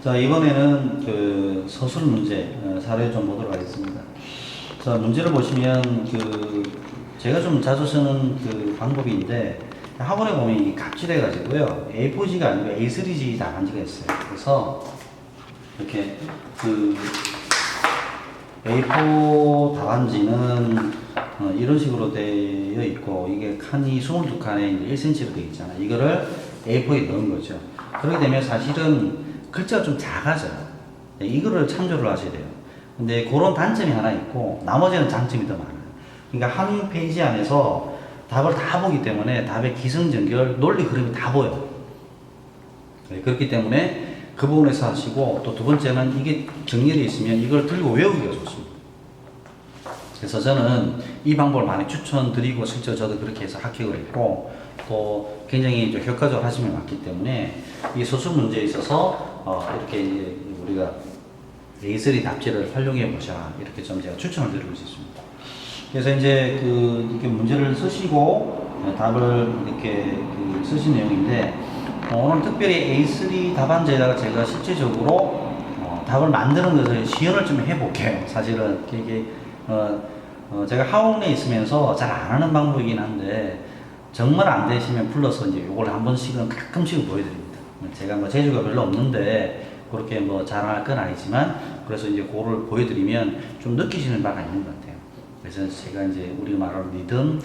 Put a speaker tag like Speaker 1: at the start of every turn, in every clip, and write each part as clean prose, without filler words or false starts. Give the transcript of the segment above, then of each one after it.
Speaker 1: 자, 이번에는 그 서술 문제 사례 좀 보도록 하겠습니다. 자, 문제를 보시면 제가 좀 자주 쓰는 그 방법인데 학원에 보면 이 갑질해 가지고요. A4지가 아니고 A3지 답안지가 있어요. 그래서 이렇게 A4 답안지는 이런 식으로 되어 있고, 이게 칸이 22칸에 1cm로 되어 있잖아요. 이거를 A4에 넣은 거죠. 그렇게 되면 사실은 글자가 좀 작아져요. 이거를 참조를 하셔야 돼요. 근데 그런 단점이 하나 있고, 나머지는 장점이 더 많아요. 그러니까 한 페이지 안에서 답을 다 보기 때문에 답의 기승전결, 논리 흐름이 다 보여요. 그렇기 때문에 그 부분에서 하시고, 또 두 번째는 이게 정렬되어 있으면 이걸 들고 외우기가 좋습니다. 그래서 저는 이 방법을 많이 추천드리고, 실제로 저도 그렇게 해서 합격을 했고, 또 굉장히 좀 효과적으로 하시면 맞기 때문에 이 서술 문제에 있어서 이렇게 이제 우리가 A3 답지를 활용해 보자, 이렇게 좀 제가 추천을 드리고 있습니다. 그래서 이제 이렇게 문제를 쓰시고 답을 이렇게 쓰신 내용인데, 오늘 특별히 A3 답안지에다가 제가 실제적으로 답을 만드는 것을 시연을 좀 해볼게요. 사실은 이게 제가 학원에 있으면서 잘 안 하는 방법이긴 한데, 정말 안 되시면 불러서 이제 요걸 한 번씩은 가끔씩은 보여드립니다. 제가 뭐 재주가 별로 없는데 그렇게 뭐 자랑할 건 아니지만, 그래서 이제 그거를 보여드리면 좀 느끼시는 바가 있는 것 같아요. 그래서 제가 이제 우리가 말하는 리듬,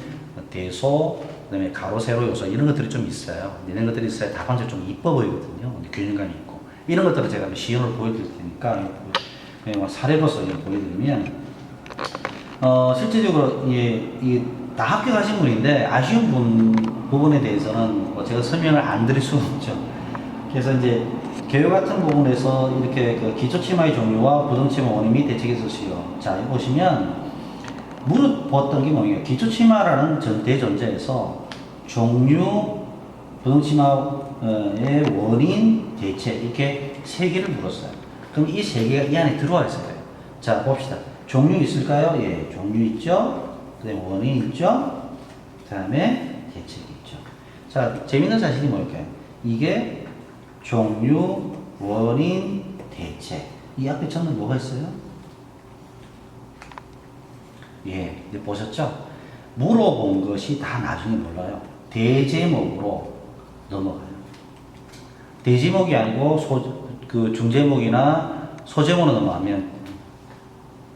Speaker 1: 대소, 그다음에 가로, 세로 요소, 이런 것들이 좀 있어요. 이런 것들이 있어야 답안지가 좀 이뻐 보이거든요. 균형감이 있고, 이런 것들을 제가 시연을 보여드릴 테니까 사례로서 보여드리면, 실제적으로 다 합격하신 분인데 아쉬운 부분에 대해서는 제가 설명을 안 드릴 수는 없죠. 그래서 이제 개요 같은 부분에서 이렇게 기초치마의 종류와 부등치마 원인 및 대책의 서식이요. 자, 여기 보시면 물어봤던 게 뭐예요? 기초치마라는 대전제에서 종류, 부등치마의 원인, 대책, 이렇게 세 개를 물었어요. 그럼 이 세 개가 이 안에 들어와 있을 거예요. 자, 봅시다. 종류 있을까요? 예, 종류 있죠. 그 다음에 원인 있죠. 그 다음에 대책이 있죠. 자, 재밌는 사실이 뭘까요? 이게 종류, 원인, 대책. 이 앞에 저는 뭐가 있어요? 예, 이제 보셨죠? 물어본 것이 다 나중에 몰라요. 대제목으로 넘어가요. 대제목이 아니고 중제목이나 소제목으로 넘어가면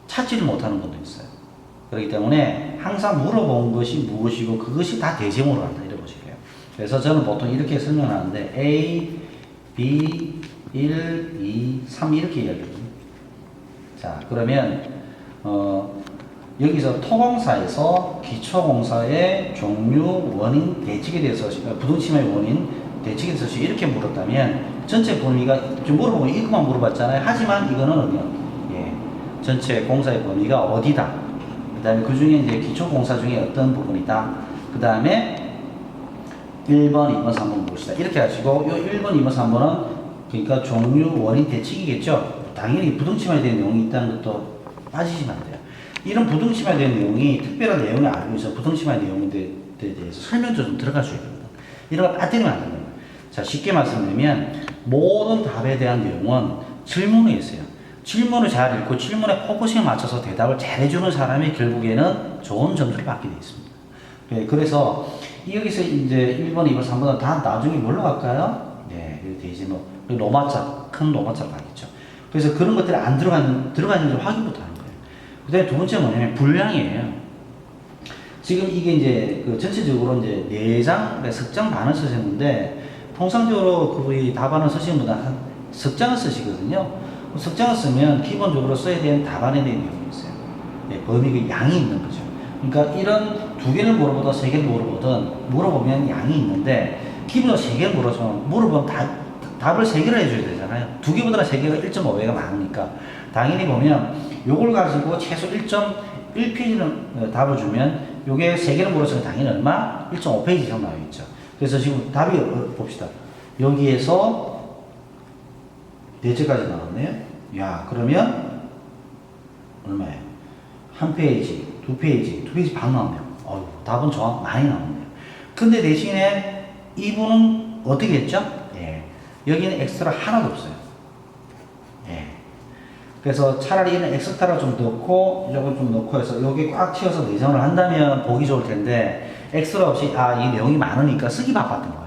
Speaker 1: 찾지를 못하는 분도 있어요. 그렇기 때문에 항상 물어본 것이 무엇이고 그것이 다 대제목으로 한다, 이렇게 보시게요. 그래서 저는 보통 이렇게 설명하는데 A, B, 1, 2, 3 이렇게 이야기하거든요. 자, 그러면 여기서 토공사에서 기초공사의 종류, 원인, 대책에 대해서, 부등치마의 원인, 대책에 대해서 이렇게 물었다면 전체 범위가 좀 물어보면 이것만 물어봤잖아요. 하지만 이거는 어디요? 전체 공사의 범위가 어디다. 그 다음에 그 중에 이제 기초공사 중에 어떤 부분이다. 그 다음에 1번, 2번, 3번 무엇이다. 이렇게 하시고, 요 1번, 2번, 3번은 그러니까 종류, 원인, 대책이겠죠. 당연히 부등치마에 대한 내용이 있다는 것도 빠지시면 안 돼요. 이런 부등치마에 대한 내용이 특별한 내용을 알고 있어 부등치마의 내용에 대해서 설명도 좀 들어갈 수 있거든. 이런 걸 빠뜨리면 안 된다. 자, 쉽게 말씀드리면 모든 답에 대한 내용은 질문에 있어요. 질문을 잘 읽고 질문에 포커싱을 맞춰서 대답을 잘 해주는 사람이 결국에는 좋은 점수를 받게 되어 있습니다. 네, 그래서 여기서 이제 1번, 2번, 3번은 다 나중에 뭘로 갈까요? 네, 대제목, 로마자, 큰 로마자로 가겠죠. 그래서 그런 것들이 안 들어가는지 확인부터 하는 거예요. 그 다음에 두 번째 뭐냐면 분량이에요. 지금 이게 이제 전체적으로 이제 4장, 석장 반을 쓰셨는데, 통상적으로 그분이 답안을 쓰시는 분은 한 석장을 쓰시거든요. 석장을 쓰면 기본적으로 써야 되는 답안에 대한 내용이 있어요. 네, 범위가 양이 있는 거죠. 그러니까 이런 2개를 물어보든 3개를 물어보면 양이 있는데, 기본적으로 3개를 물어보면 답을 3개를 해줘야 되잖아요. 2개보다 3개가 1.5배가 많으니까. 당연히 보면 요걸 가지고 최소 1.1페이지는 답을 주면 요게 3개를 물었으면 당연히 얼마? 1.5페이지 이상 나와있죠. 그래서 지금 답이 봅시다. 여기에서 대체까지 나왔네요. 야, 그러면 얼마예요? 한 페이지, 두 페이지 반 나오네요. 답은 많이 나오네요. 근데 대신에 이분은 어떻게 했죠? 예, 여기는 엑스트라 하나도 없어요. 그래서 차라리 이런 엑스트라 좀 넣고 이걸 좀 넣고 해서 여기 꽉 채워서 내정을 한다면 보기 좋을 텐데 엑스트라 없이 이 내용이 많으니까 쓰기 바빴던 거예요.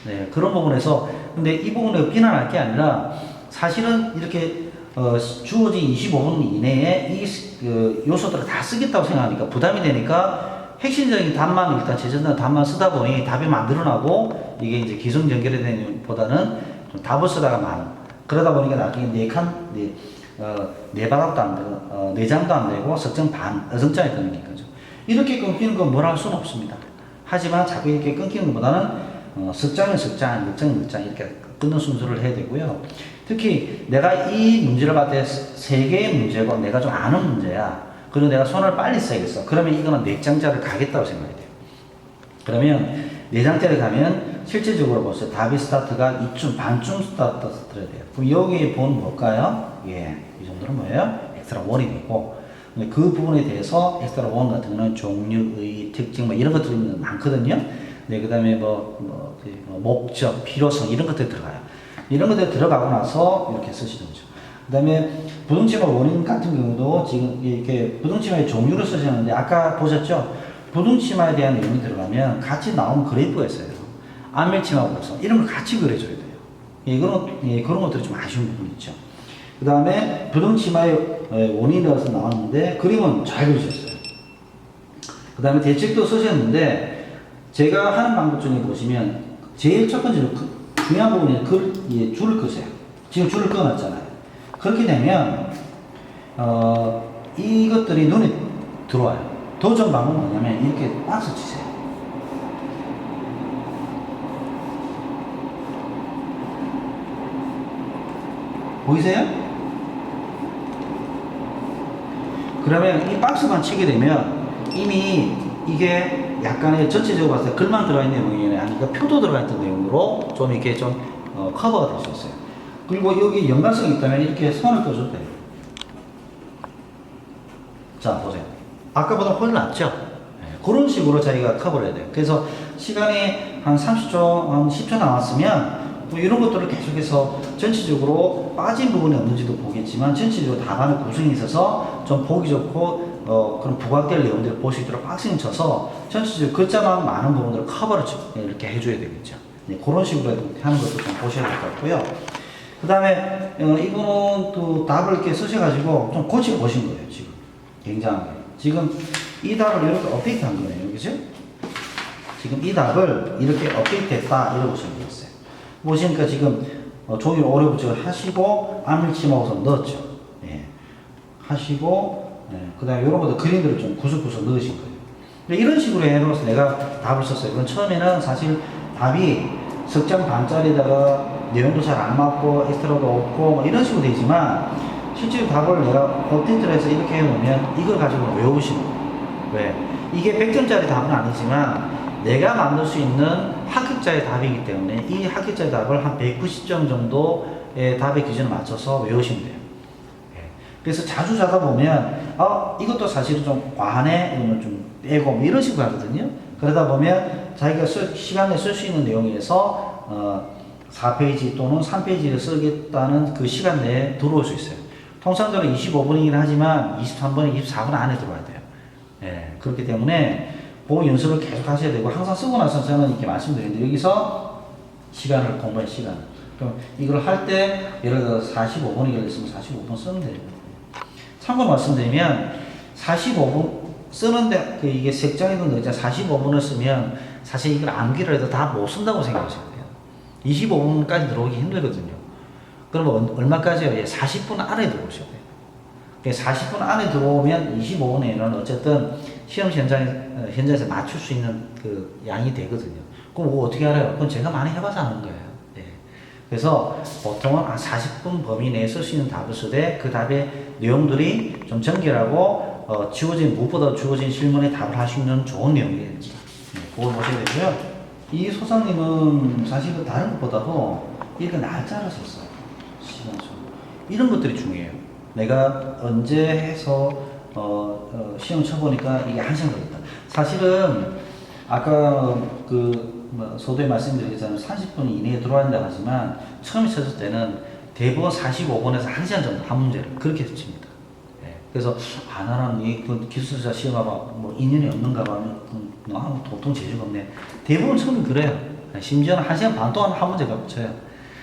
Speaker 1: 네, 그런 부분에서 근데 이 부분에 비난할 게 아니라 사실은 이렇게 주어진 25분 이내에 이 요소들을 다 쓰겠다고 생각하니까 부담이 되니까 핵심적인 답만 일단 제전된 답만 쓰다 보니 답이 만들어나고 이게 이제 기성 연결이 되는 보다는 좀 답을 쓰다가 많은 그러다 보니까 나중에 네 바닥도 안 되고 네 장도 안 되고 석장 반 어정장이 되는 거죠. 이렇게 끊기는 건 뭘 할 수는 없습니다. 하지만 자꾸 이렇게 끊기는 것보다는 석장은 석장, 넉장은 넉장 이렇게 끊는 순서를 해야 되고요. 특히 내가 이 문제를 봤을 때 세 개의 문제고 내가 좀 아는 문제야. 그리고 내가 손을 빨리 써야겠어. 그러면 이거는 네 장짜를 가겠다고 생각해야 돼요. 그러면 네 장짜를 가면 실질적으로 벌써 답이 스타트가 이쯤 반쯤 스타트가 돼야 돼요. 그럼 여기 본 뭘까요? 예, 이 정도는 뭐예요? 엑스트라 원이 되고 그 부분에 대해서 엑스트라 원 같은 거는 종류의 특징 뭐 이런 것들이 많거든요. 네, 그 다음에 목적, 필요성 이런 것들 들어가요. 이런 것들 들어가고 나서 이렇게 쓰시는 거죠. 그 다음에 부등치마 원인 같은 경우도 지금 이렇게 부등치마의 종류를 쓰시는데 아까 보셨죠? 부등치마에 대한 내용이 들어가면 같이 나오는 그래프가 있어요. 안밀치마 곡선 이런 걸 같이 그려줘야 돼요. 그런 것들이 좀 아쉬운 부분이 있죠. 그 다음에 부등치마의 원인이라서 나왔는데 그림은 잘 그리셨어요. 그 다음에 대책도 쓰셨는데 제가 하는 방법 중에 보시면 제일 첫 번째로 중요한 부분이 줄을 끄세요. 지금 줄을 꺼놨잖아요. 그렇게 되면 이것들이 눈에 들어와요. 더 좋은 방법은 뭐냐면 이렇게 박스 치세요. 보이세요? 그러면 이 박스만 치게 되면 이미 이게 약간의 전체적으로 봤을 때 글만 들어가 있는 내용이 아니니까 표도 들어가 있던 내용으로 좀 이렇게 좀 커버가 될 수 있어요. 그리고 여기 연관성이 있다면 이렇게 선을 떠줘도 돼요. 자, 보세요. 아까보다 훨씬 낫죠? 네, 그런 식으로 자기가 커버를 해야 돼요. 그래서 시간이 한 30초, 한 10초 남았으면 뭐 이런 것들을 계속해서 전체적으로 빠진 부분이 없는지도 보겠지만 전체적으로 답안의 구성이 있어서 좀 보기 좋고 그런 부각될 내용들을 볼 수 있도록 박스를 쳐서 전체적으로 글자만 많은 부분들을 커버를 이렇게 해줘야 되겠죠. 네, 그런 식으로 하는 것도 좀 보셔야 될 것 같고요. 그 다음에 이거는 또 답을 이렇게 쓰셔가지고 좀 고쳐 보신 거예요. 지금 굉장하게 지금 이 답을 이렇게 업데이트 한 거예요. 그죠? 지금 이 답을 이렇게 업데이트 했다 이러고 보시면 되겠어요. 보시니까 지금 종이를 오래 붙여 하시고 안밀치마 우선 넣었죠. 예. 하시고 그 다음에 이런 것도 그림들을 좀 구석구석 넣으신 거예요. 이런 식으로 해놓아서 내가 답을 썼어요. 그건 처음에는 사실 답이 석장 반짜리다가 내용도 잘 안 맞고 엑스트라도 없고 뭐 이런 식으로 되지만 실제로 답을 내가 업데이트를 해서 이렇게 해놓으면 이걸 가지고 외우시는 거예요. 왜? 이게 100점짜리 답은 아니지만 내가 만들 수 있는 합격자의 답이기 때문에 이 합격자의 답을 한 190점 정도의 답의 기준을 맞춰서 외우시면 돼요. 그래서 자주 자다 보면 이것도 사실은 좀 과하네 이러면 좀 빼고 뭐 이런 식으로 하거든요. 그러다 보면 자기가 시간에 쓸 수 있는 내용에서 4페이지 또는 3페이지를 쓰겠다는 그 시간 내에 들어올 수 있어요. 통상적으로 25분이긴 하지만 23분, 24분 안에 들어와야 돼요. 예, 그렇기 때문에 그 연습을 계속 하셔야 되고 항상 쓰고 나서 저는 이렇게 말씀드리는데 여기서 시간을 공부할 시간 그럼 이걸 할 때 예를 들어서 45분이 걸렸으면 45분 쓰면 돼요. 참고로 말씀드리면 45분 쓰는데 이게 색장이든 넣자 45분을 쓰면 사실 이걸 암기를 해도 다 못 쓴다고 생각하셔야 돼요. 25분까지 들어오기 힘들거든요. 그러면 얼마까지요? 40분 안에 들어오셔야 돼요. 40분 안에 들어오면 25분에는 어쨌든 시험 현장에서 맞출 수 있는 그 양이 되거든요. 그럼 그거 어떻게 알아요? 그건 제가 많이 해봐서 아는 거예요. 네. 그래서 보통은 한 40분 범위 내에 쓸 수 있는 답을 쓰되 그 답의 내용들이 좀 정결하고 무엇보다 주어진 실문에 답을 할 수 있는 좋은 내용이겠지. 네, 그걸 보셔야 되고요. 이 소장님은 사실은 다른 것보다도 이렇게 날짜를 썼어요. 시간수. 이런 것들이 중요해요. 내가 언제 해서 시험 쳐보니까 이게 1시간 걸렸다. 사실은 아까 서두에 말씀드렸잖아요. 30분 이내에 들어야 한다고 하지만 처음에 쳤을 때는 대부분 45번에서 1시간 정도 한 문제를 그렇게 칩니다. 예. 그래서 나는 그 기술자 시험하고 뭐 인연이 없는가 봐 하면 아무 도통 재주가 없네. 대부분 처음에 그래요. 심지어는 1시간 반 동안 한 문제가 붙여요.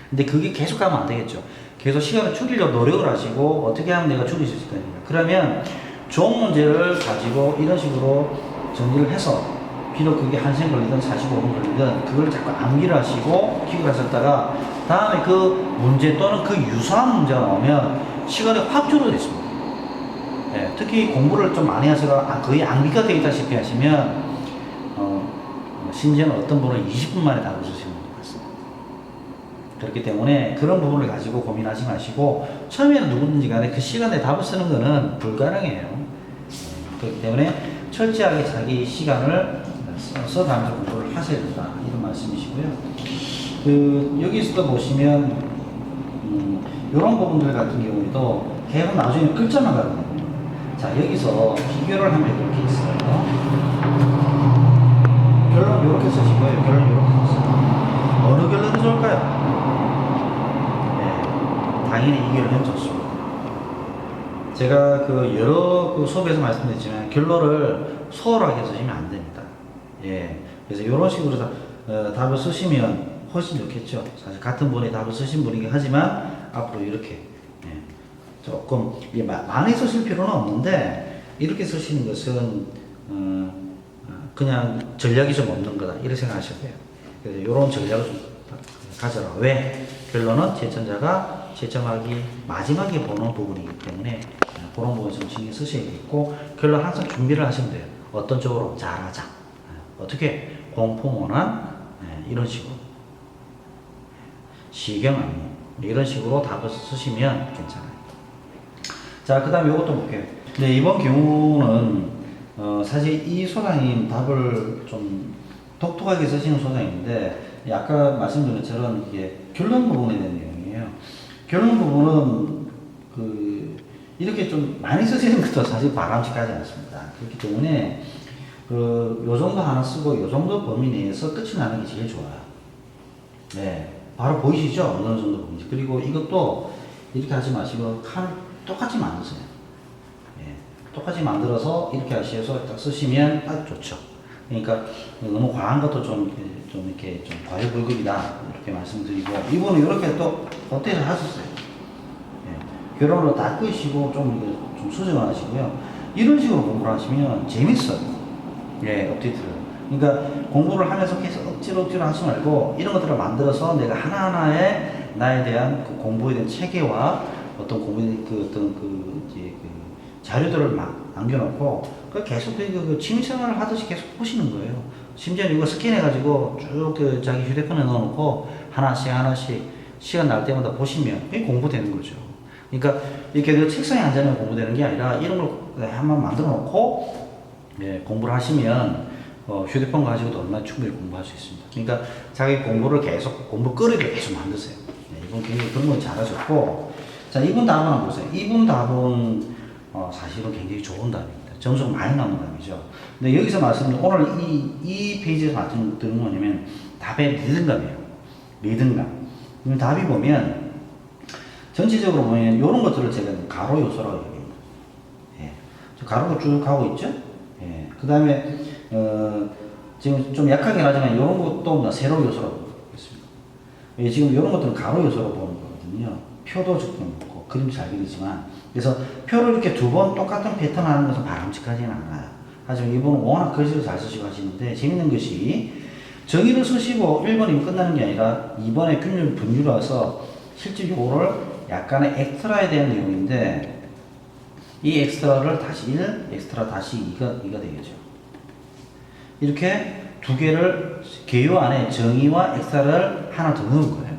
Speaker 1: 근데 그게 계속 가면 안 되겠죠. 계속 시간을 줄이려고 노력을 하시고 어떻게 하면 내가 줄일 수 있을까? 그러면 좋은 문제를 가지고 이런 식으로 정리를 해서 비록 그게 1시간 걸리든 45분 걸리든 그걸 자꾸 암기를 하시고 기억을 하셨다가 다음에 그 문제 또는 그 유사한 문제가 나오면 시간이 확 줄어들습니다. 예, 특히 공부를 좀 많이 하시다가 거의 암기가 되어 있다시피 하시면 심지어는 어떤 분은 20분 만에 답을 주시는 분이 있습니다. 그렇기 때문에 그런 부분을 가지고 고민하지 마시고 처음에는 누구든지 간에 그 시간에 답을 쓰는 것은 불가능해요. 그렇기 때문에 철저하게 자기 시간을 써가면서 공부를 하셔야 된다 이런 말씀이시고요. 여기서도 보시면 이런 부분들 같은 경우에도 계속 나중에 글자만 가거든요. 자, 여기서 비교를 하면 이렇게 있어요. 결론 이렇게 쓰시고요. 결론 이렇게 쓰세요. 어느 결론이 좋을까요? 네, 당연히 이 결론이 좋습니다. 제가 여러 수업에서 말씀드렸지만 결론을 소홀하게 쓰시면 안 됩니다. 예, 그래서 이런 식으로 답을 쓰시면 훨씬 좋겠죠. 사실 같은 분이 답을 쓰신 분이긴 하지만 앞으로 이렇게 조금 많이 쓰실 필요는 없는데 이렇게 쓰시는 것은 그냥 전략이 좀 없는 거다 이렇게 생각하셔야 돼요. 그래서 이런 전략을 좀 가져라. 왜? 결론은 채점자가 채점하기 마지막에 보는 부분이기 때문에 그런 부분 좀 신경 쓰셔야겠고 결론 항상 준비를 하시면 돼요. 어떤 쪽으로 잘하자. 어떻게 공포문안 이런 식으로 시경안무 이런 식으로 답을 쓰시면 괜찮아요. 자, 그 다음에 이것도 볼게요. 네, 이번 경우는 사실 이 소장님 답을 좀 독특하게 쓰시는 소장인데 아까 말씀드린 것처럼 이게 결론 부분에 대한 내용이에요. 결론 부분은 이렇게 좀 많이 쓰시는 것도 사실 바람직하지 않습니다. 그렇기 때문에 요 정도 하나 쓰고 요 정도 범위 내에서 끝이 나는 게 제일 좋아요. 네, 바로 보이시죠? 어느 정도 범위. 그리고 이것도 이렇게 하지 마시고 똑같이 만드세요. 예, 똑같이 만들어서 이렇게 하셔서 딱 쓰시면 딱 좋죠. 그러니까 너무 과한 것도 좀 이렇게 좀 과유불급이다 이렇게 말씀드리고 이분은 이렇게 또 업데이트 하셨어요. 예, 결론을 다 끄시고 좀 수정을 하시고요. 이런 식으로 공부를 하시면 재밌어요. 예, 업데이트를. 그러니까 공부를 하면서 계속 억지로 하지 말고 이런 것들을 만들어서 내가 하나하나의 나에 대한 공부에 대한 체계와 어떤 공부의 자료들을 막 남겨놓고 계속 취미생활을 하듯이 계속 보시는 거예요. 심지어 이거 스캔해가지고 쭉 자기 휴대폰에 넣어놓고 하나씩 시간 날 때마다 보시면 그게 공부되는 거죠. 그러니까 이렇게 책상에 앉아면 공부되는 게 아니라 이런 걸 한번 만들어 놓고 공부를 하시면 휴대폰 가지고도 얼마나 충분히 공부할 수 있습니다. 그러니까 자기 공부를 공부거리를 계속 만드세요. 이분 굉장히 그런 건 잘하셨고, 자, 이분 답은 한번 보세요. 이분 답은 사실은 굉장히 좋은 답입니다. 점수가 많이 나오는 답이죠. 근데 여기서 오늘 이 페이지에서 말씀드리는 뭐냐면 답의 리듬감이에요. 리듬감. 답이 보면 전체적으로 보면 이런 것들을 제가 가로 요소라고 얘기합니다. 예. 가로로 쭉 가고 있죠? 예. 그 다음에 지금 좀 약하긴 하지만 이런 것도 세로 요소라고 보겠습니다. 예, 지금 이런 것들은 가로 요소로 보는 거거든요. 표도 조금 있고 그림도 잘 그리지만 그래서 표를 이렇게 두 번 똑같은 패턴 하는 것은 바람직하지는 않아요. 하지만 이분은 워낙 글씨를 잘 쓰시고 하시는데 재밌는 것이 정의를 쓰시고 1번이면 끝나는 게 아니라 2번에 균열 분류를 와서 실제 요거를 약간의 엑스트라에 대한 내용인데 이 엑스트라를 다시 1, 엑스트라 다시 2가 되겠죠. 이렇게 두 개를 개요 안에 정의와 엑스트라를 하나 더 넣은 거예요.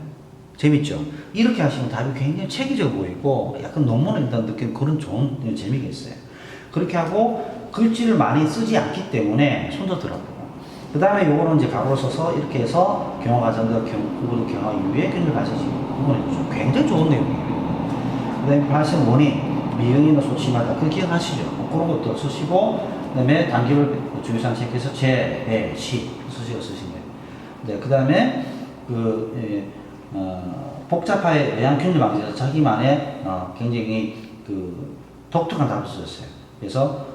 Speaker 1: 재밌죠? 이렇게 하시면 답이 굉장히 체계적으로 보이고 약간 논문을 일단 느끼는 그런 좋은 재미가 있어요. 그렇게 하고 글씨를 많이 쓰지 않기 때문에 손도 들어가고 그 다음에 요거는 이제 가로로 써서 이렇게 해서 경화 과정과 구분 경화 이후에 균열 발생시키는 부분이 굉장히 좋은 내용이에요. 그 다음에 발생 원인, 미응이나 소침하다. 그거 기억하시죠? 그런 것도 쓰시고 그 다음에 단기를 주의사항 체크해서 제, 배, 시 쓰시는 거예요. 네, 그 다음에 복잡하게 의학균열 방지에서 자기만의 굉장히 그 독특한 답을 쓰셨어요. 그래서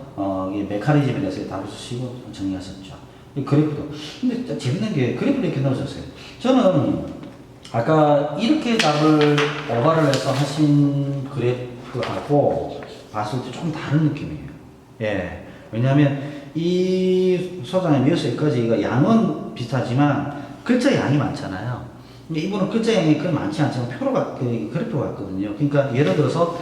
Speaker 1: 이 메커니즘에 대해서 답을 쓰시고 정리하셨죠. 이 그래프도. 근데 재밌는 게 그래프를 이렇게 넣으셨어요. 저는 아까 이렇게 답을 오바를 해서 하신 그래프하고 봤을 때 좀 다른 느낌이에요. 예. 왜냐하면 이 소장의 미어서 여기까지가 양은 비슷하지만 글자 양이 많잖아요. 근데 이분은 글자 양이 그렇게 많지 않지만 그래프가 같거든요. 그러니까 예를 들어서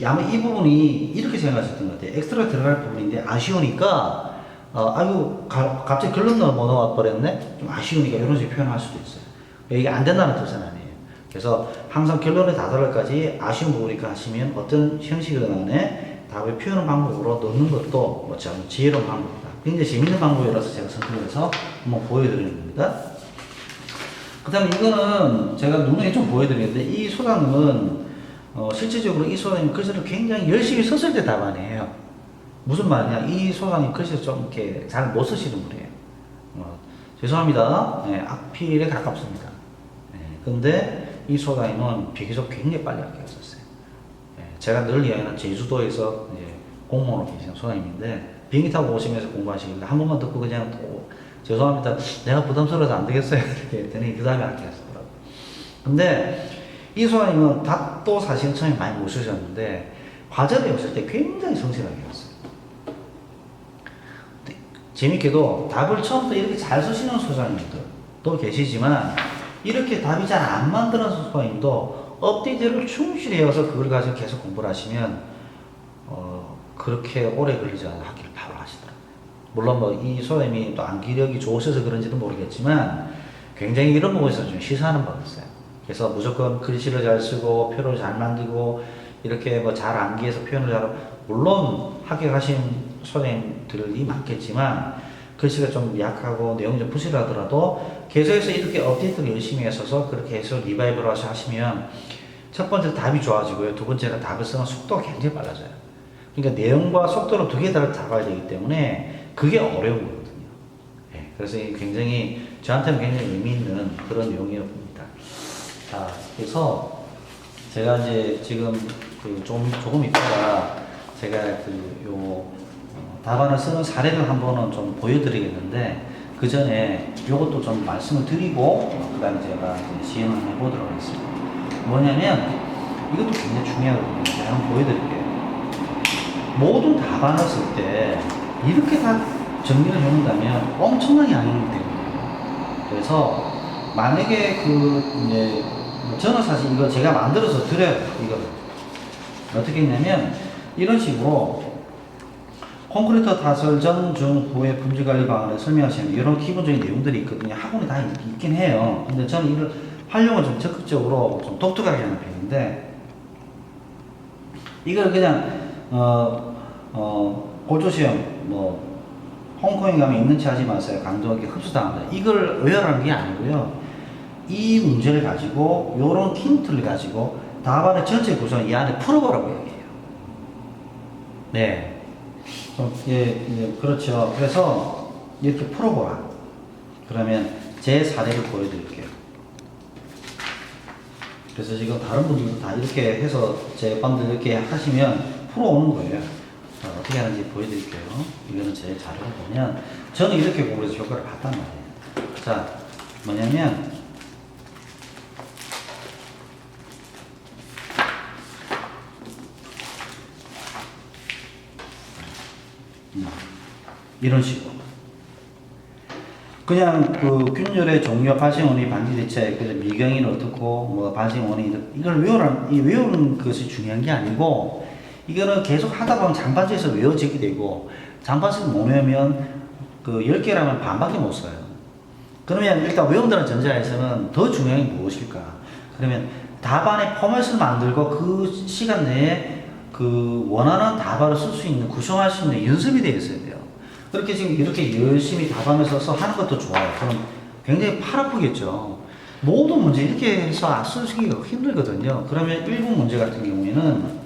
Speaker 1: 아마 이 부분이 이렇게 생각하셨던 것 같아요. 엑스트라 들어갈 부분인데 아쉬우니까 아유 갑자기 결론 넘어가 버렸네. 좀 아쉬우니까 이런 식으로 표현할 수도 있어요. 이게 안 된다는 뜻은 아니에요. 그래서 항상 결론에 다다를까지 아쉬운 부분이니까 하시면 어떤 형식이든 간에 답을 표현하는 방법으로 넣는 것도 참 지혜로운 방법이다. 굉장히 재밌는 방법이라서 제가 선택을 해서 한번 보여드리는 겁니다. 그 다음에 이거는 제가 눈에 좀 보여드리는데 이 소장은 실질적으로 이 소장님 글씨를 굉장히 열심히 썼을 때 답안이에요. 무슨 말이냐, 이 소장님 글씨를 좀 이렇게 잘 못 쓰시는 분이에요. 죄송합니다. 네, 악필에 가깝습니다. 네, 근데 이 소장님은 비교적 굉장히 빨리 알겠었어요. 네, 제가 늘 이야기하는 제주도에서 이제 공무원으로 계시는 소장님인데 비행기 타고 오시면서 공부하시길래 한 번만 듣고 그냥 또 죄송합니다. 내가 부담스러워서 안 되겠어요. 이렇게 했더니 그 다음에 알겠더라고요. 근데 이 소장님은 답도 사실 처음에 많이 못 쓰셨는데 과제를 했을 때 굉장히 성실하게 했어요. 재밌게도 답을 처음부터 이렇게 잘 쓰시는 소장님들도 계시지만 이렇게 답이 잘 안 만드는 소장님도 업데이트를 충실히 해서 그걸 가지고 계속 공부를 하시면 그렇게 오래 걸리지 않아 학기를 바로 하시더라고요. 물론 뭐 이 소장님이 또 암기력이 좋으셔서 그런지도 모르겠지만 굉장히 이런 부분에서 좀 시사하는 바가 있어요. 그래서 무조건 글씨를 잘 쓰고 표를 잘 만들고 이렇게 뭐 잘 암기해서 표현을 잘하고 물론 합격하신 소장님들이 많겠지만 글씨가 좀 약하고 내용이 좀 부실하더라도 계속해서 이렇게 업데이트를 열심히 했어서 그렇게 해서 리바이벌 하시면 첫 번째 답이 좋아지고요. 두 번째는 답을 쓰는 속도가 굉장히 빨라져요. 그러니까 내용과 속도를 두 개 다 잡아야 되기 때문에 그게 어려운 거거든요. 네, 그래서 굉장히 저한테는 굉장히 의미 있는 그런 내용이었습니다. 자, 그래서 제가 이제 지금 조금 있다가 제가 답안을 쓰는 사례를 한번은 좀 보여드리겠는데 그 전에 이것도 좀 말씀을 드리고 그 다음에 제가 이제 시연을 해보도록 하겠습니다. 뭐냐면 이것도 굉장히 중요하거든요. 제가 한번 보여드릴게요. 모든 답안을 쓸 때 이렇게 다 정리를 해놓는다면 엄청난 양이기 때문에 그래서 만약에 이제 저는 사실 이거 제가 만들어서 드려요. 이거 어떻게 했냐면 이런 식으로 콘크리트 타설 전, 중, 후의 품질관리 방안을 설명하시는 이런 기본적인 내용들이 있거든요. 학원에 다 있긴 해요. 근데 저는 이걸 활용을 좀 적극적으로 좀 독특하게 하는 편인데 이걸 그냥 골조시험 홍콩에 가면 있는지 하지 마세요. 강도하게 흡수당한다. 이걸 외워라는 게 아니고요. 이 문제를 가지고 요런 힌트를 가지고 답안의 전체 구성을 이 안에 풀어보라고 얘기해요. 네. 그렇죠. 그래서 이렇게 풀어보라. 그러면 제 사례를 보여드릴게요. 그래서 지금 다른 분들도 다 이렇게 해서 제 반들 이렇게 하시면 풀어오는 거예요. 어떻게 하는지 보여드릴게요. 이거는 제 자료를 보면 저는 이렇게 공부해서 효과를 봤단 말이에요. 자, 뭐냐면 이런 식으로 그냥 균열의 종류, 발생 원인, 방지 대책, 그래서 미경이는 어떻고 발생 원인 이걸 외우는 것이 중요한 게 아니고 이거는 계속 하다 보면 장반수에서 외워지게 되고 장반수를 못 외우면 10개라면 반밖에 못 써요. 그러면 일단 외운다는 전제하에서는 더 중요한 게 무엇일까? 그러면 답안의 포맷을 만들고 그 시간 내에 원하는 답안을 쓸 수 있는, 구성할 수 있는 연습이 되어 있어야 돼요. 그렇게 지금 이렇게 열심히 답안을 써서 하는 것도 좋아요. 그럼 굉장히 팔 아프겠죠. 모든 문제 이렇게 해서 쓰기가 힘들거든요. 그러면 일부 문제 같은 경우에는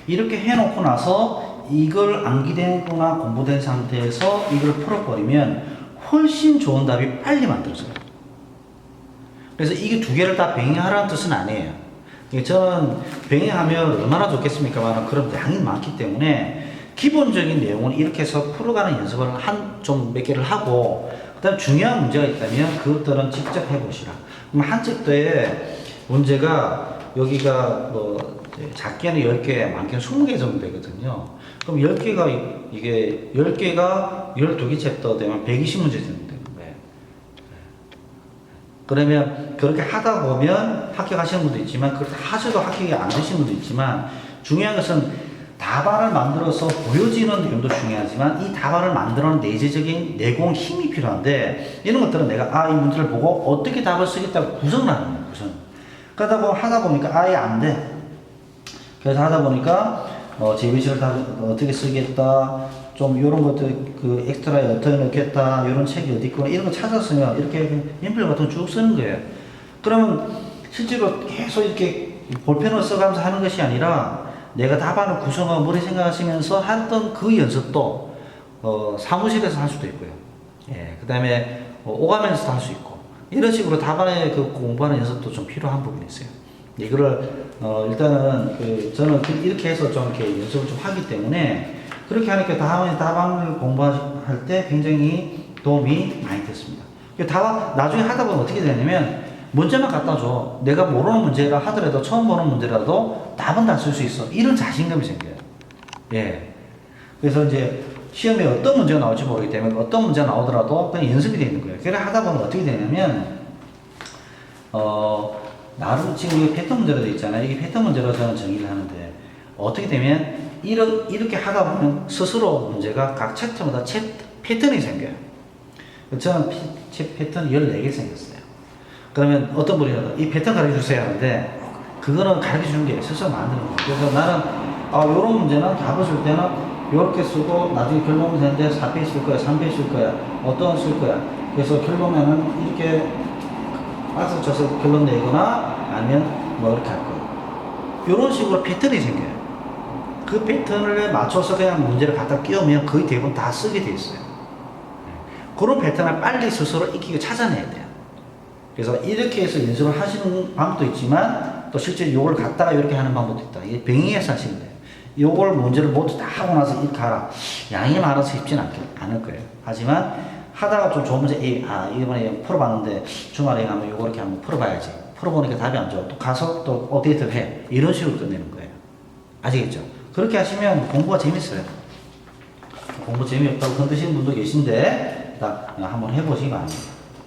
Speaker 1: 이렇게 해놓고 나서 이걸 암기되거나 공부된 상태에서 이걸 풀어버리면 훨씬 좋은 답이 빨리 만들어져요. 그래서 이게 두 개를 다 병행하라는 뜻은 아니에요. 저는 병행하면 얼마나 좋겠습니까만 그런 양이 많기 때문에 기본적인 내용은 이렇게 해서 풀어가는 연습을 좀 몇 개를 하고, 그 다음에 중요한 문제가 있다면 그것들은 직접 해보시라. 그럼 한 챕터에 문제가 여기가 뭐 작게는 10개, 많게는 20개 정도 되거든요. 그럼 10개가 이게 10개가 12개 챕터 되면 120문제 정도 되는 거예요. 그러면 그렇게 하다 보면 합격하시는 분도 있지만 그렇게 하셔도 합격이 안 되시는 분도 있지만, 중요한 것은 답안을 만들어서 보여지는 내용도 중요하지만 이 답안을 만들어낸 내재적인 내공 힘이 필요한데, 이런 것들은 내가 이 문제를 보고 어떻게 답을 쓰겠다고 구성을 하는 거예요. 구성. 그러다 보면 하다 보니까 아예 안 돼. 그래서 하다 보니까 JBC를 다 어떻게 쓰겠다, 좀 이런 것들 그 엑스트라에 어떻게 넣겠다, 이런 책이 어디 있구나 이런 거 찾았으면 이렇게 멤버 같은 거 쭉 쓰는 거예요. 그러면 실제로 계속 이렇게 볼펜을 써가면서 하는 것이 아니라 내가 답안을 구성하고 머리 생각하시면서 했던 그 연습도 사무실에서 할 수도 있고요. 예, 그 다음에 오가면서도 할 수 있고, 이런 식으로 답안에 그 공부하는 연습도 좀 필요한 부분이 있어요. 이거를 일단은 저는 이렇게 해서 좀 이렇게 연습을 좀 하기 때문에 그렇게 하니까 다음에 답안을 공부할 때 굉장히 도움이 많이 됐습니다. 나중에 하다 보면 어떻게 되냐면 문제만 갖다 줘. 내가 모르는 문제라 하더라도 처음 보는 문제라도 답은 다 쓸 수 있어. 이런 자신감이 생겨요. 예. 그래서 이제 시험에 어떤 문제가 나올지 모르기 때문에 어떤 문제가 나오더라도 그냥 연습이 되는 거예요. 그래 하다 보면 어떻게 되냐면 나름 지금 이 패턴 문제로 되어 있잖아요. 이게 패턴 문제로 저는 정의를 하는데, 어떻게 되면 이렇게 하다 보면 스스로 문제가 각 챕터마다 패턴이 생겨요. 저는 패턴이 14개 생겼어요. 그러면 어떤 분이라도 이 패턴 가르쳐 주세요 하는데, 그거는 가르쳐 주는 게 스스로 만드는 거예요. 그래서 나는 요런 문제는 답을 쓸 때는 요렇게 쓰고 나중에 결론은 되는데 4페이지 쓸 거야, 3페이지 쓸 거야, 어떤 쓸 거야. 그래서 결론에는 이렇게 박스 쳐서 결론 내거나 아니면 뭐 이렇게 할 거예요. 요런 식으로 패턴이 생겨요. 그 패턴을 맞춰서 그냥 문제를 갖다 끼우면 거의 대부분 다 쓰게 돼 있어요. 그런 패턴을 빨리 스스로 익히고 찾아내야 돼요. 그래서 이렇게 해서 연습을 하시는 방법도 있지만 또 실제 요걸 갖다가 이렇게 하는 방법도 있다. 이게 병행해서 하시면 돼요. 요걸 문제를 모두 다 하고 나서 이렇게 하라. 양이 많아서 쉽진 않을 거예요. 하지만 하다가 좀 좋은 문제, 이번에 풀어봤는데 주말에 가면 요거 이렇게 한번 풀어봐야지. 풀어보니까 답이 안 좋아. 또 가서 또 업데이트를 해. 이런 식으로 끝내는 거예요. 아시겠죠? 그렇게 하시면 공부가 재밌어요. 공부 재미없다고 건드시는 분도 계신데, 일단 한번 해보시기 바랍니다.